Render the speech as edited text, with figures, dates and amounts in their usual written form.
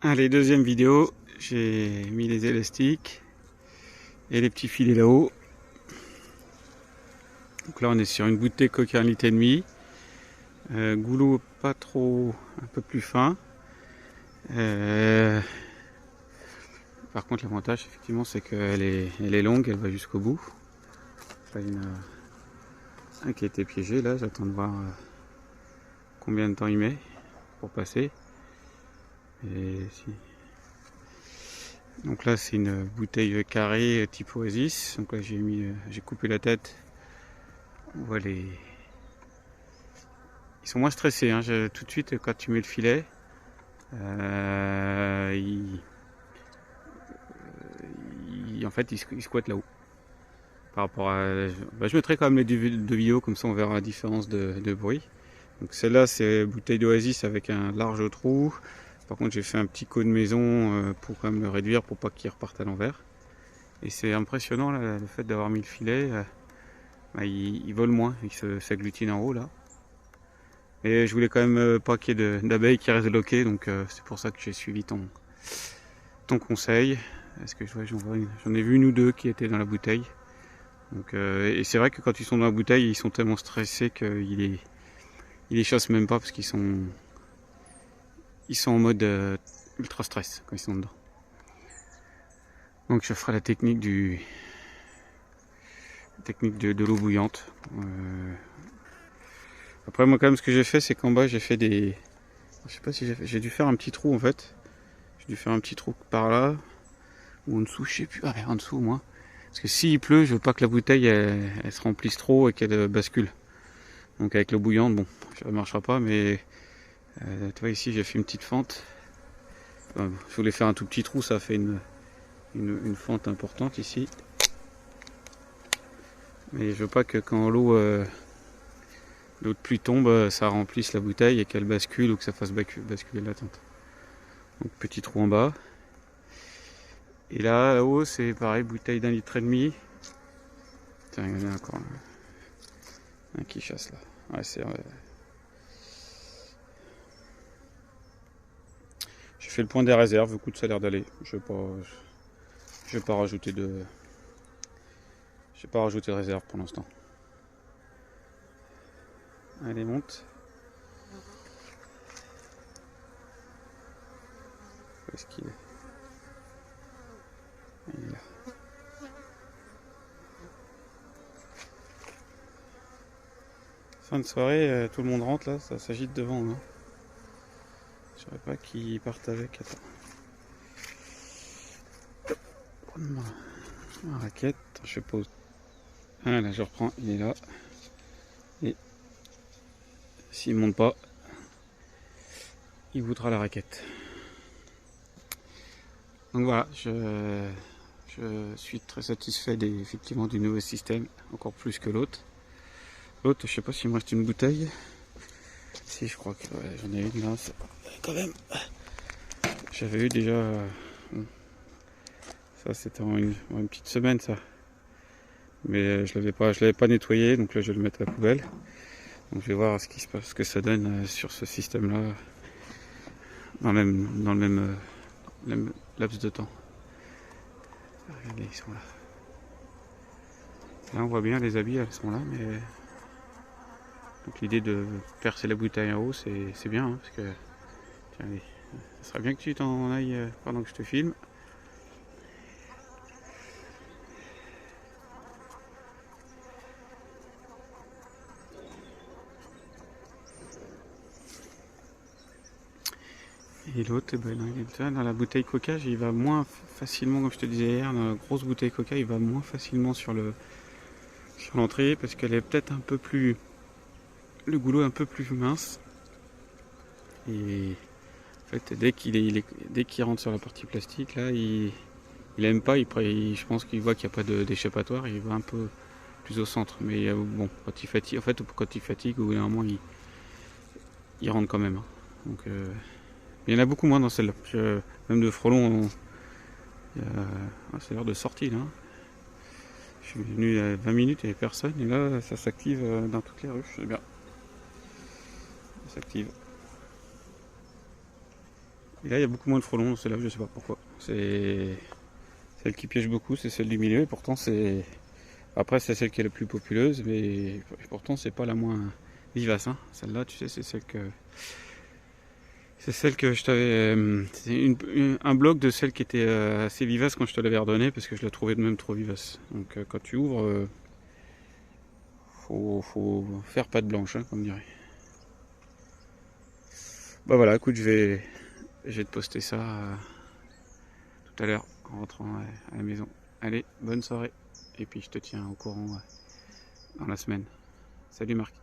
Allez, deuxième vidéo, j'ai mis les élastiques et les petits filets là-haut. Donc là on est sur une bouteille Coca 1,5 litre. Goulot pas trop, un peu plus fin. Par contre l'avantage effectivement c'est qu'elle est longue, elle va jusqu'au bout. Là, il y en a un qui a été piégé là, j'attends de voir combien de temps il met pour passer. Et si... Donc là c'est une bouteille carrée type Oasis. Donc là j'ai coupé la tête. On voit ils sont moins stressés hein. Tout de suite quand tu mets le filet, en fait ils squattent là-haut. Par rapport à, je mettrai quand même les deux vidéos, comme ça on verra la différence de bruit. Donc celle-là c'est bouteille d'Oasis avec un large trou. Par contre j'ai fait un petit coup de maison pour quand même le réduire pour pas qu'il reparte à l'envers. Et c'est impressionnant là, le fait d'avoir mis le filet, il vole moins, il s'agglutinent en haut là. Et je voulais quand même pas qu'il y ait d'abeilles qui restent bloquées, donc c'est pour ça que j'ai suivi ton conseil. Est-ce que j'en ai vu une ou deux qui étaient dans la bouteille. Donc, et c'est vrai que quand ils sont dans la bouteille, ils sont tellement stressés qu'ils les chassent même pas parce qu'ils sont en mode ultra stress quand ils sont dedans. Donc je ferai la technique de l'eau bouillante. Après moi quand même ce que j'ai fait c'est qu'en bas j'ai fait des... Je sais pas si j'ai dû faire un petit trou en fait. J'ai dû faire un petit trou par là. Ou en dessous, je sais plus. Ah en dessous au moins. Parce que s'il pleut, je veux pas que la bouteille elle se remplisse trop et qu'elle bascule. Donc avec l'eau bouillante, bon, ça ne marchera pas, mais tu vois ici j'ai fait une petite fente. Enfin, je voulais faire un tout petit trou, ça a fait une fente importante ici. Mais je veux pas que quand l'eau de pluie tombe, ça remplisse la bouteille et qu'elle bascule ou que ça fasse basculer la tente. Donc petit trou en bas. Et là-haut c'est pareil, bouteille d'1,5 litre. Tiens, il y en a encore un qui chasse là. Ouais, c'est j'ai fait le point des réserves, écoute, ça a l'air d'aller. Je vais pas rajouter de réserve pour l'instant. Allez, monte. Où est-ce qu'il est? Il est là. Fin de soirée, tout le monde rentre là, ça s'agite devant. Hein. Je saurais pas qui partent avec. Attends. Prends-moi la raquette, je pose. Ah là, je reprends, il est là. Et s'il monte pas, il voudra la raquette. Donc voilà, je suis très satisfait effectivement du nouveau système, encore plus que l'autre. L'autre, je sais pas s'il me reste une bouteille. Si, je crois que ouais, j'en ai une là. Quand même. J'avais eu déjà. Ça, c'était en une petite semaine, ça. Mais je l'avais pas nettoyé, donc là, je vais le mettre à la poubelle. Donc, je vais voir ce qui se passe, ce que ça donne sur ce système-là, dans le même laps de temps. Regardez, ils sont là. Là, on voit bien les habits, elles sont là, mais donc l'idée de percer la bouteille en haut, c'est bien, hein, parce que tiens, allez, ça serait bien que tu t'en ailles pendant que je te filme. Et l'autre, dans la bouteille Coca, il va moins facilement, comme je te disais hier, dans la grosse bouteille Coca, il va moins facilement sur l'entrée parce qu'elle est peut-être un peu plus, le goulot est un peu plus mince. Et en fait, dès qu'il rentre sur la partie plastique, là, il aime pas. Je pense qu'il voit qu'il n'y a pas d'échappatoire. Il va un peu plus au centre. Mais bon, quand il fatigue, en fait, quand il fatigue, au bout d'un moment, il rentre quand même. Hein. Donc il y en a beaucoup moins dans celle-là. Même de frelons, c'est l'heure de sortie là. Je suis venu il y a 20 minutes, il n'y avait personne. Et là, ça s'active dans toutes les rues. C'est bien. Ça s'active. Et là, il y a beaucoup moins de frelons, celle-là, je sais pas pourquoi. C'est celle qui piège beaucoup, c'est celle du milieu, et pourtant c'est... Après, c'est celle qui est la plus populeuse, mais pourtant c'est pas la moins vivace, hein. Celle-là, tu sais, c'est celle que... C'est celle que je t'avais... C'est un bloc de celle qui était assez vivace quand je te l'avais redonné, parce que je la trouvais de même trop vivace. Donc quand tu ouvres, faut faire patte blanche, hein, comme dirait. Bah voilà, écoute, je vais te poster ça tout à l'heure en rentrant à la maison. Allez, bonne soirée. Et puis je te tiens au courant dans la semaine. Salut Marc.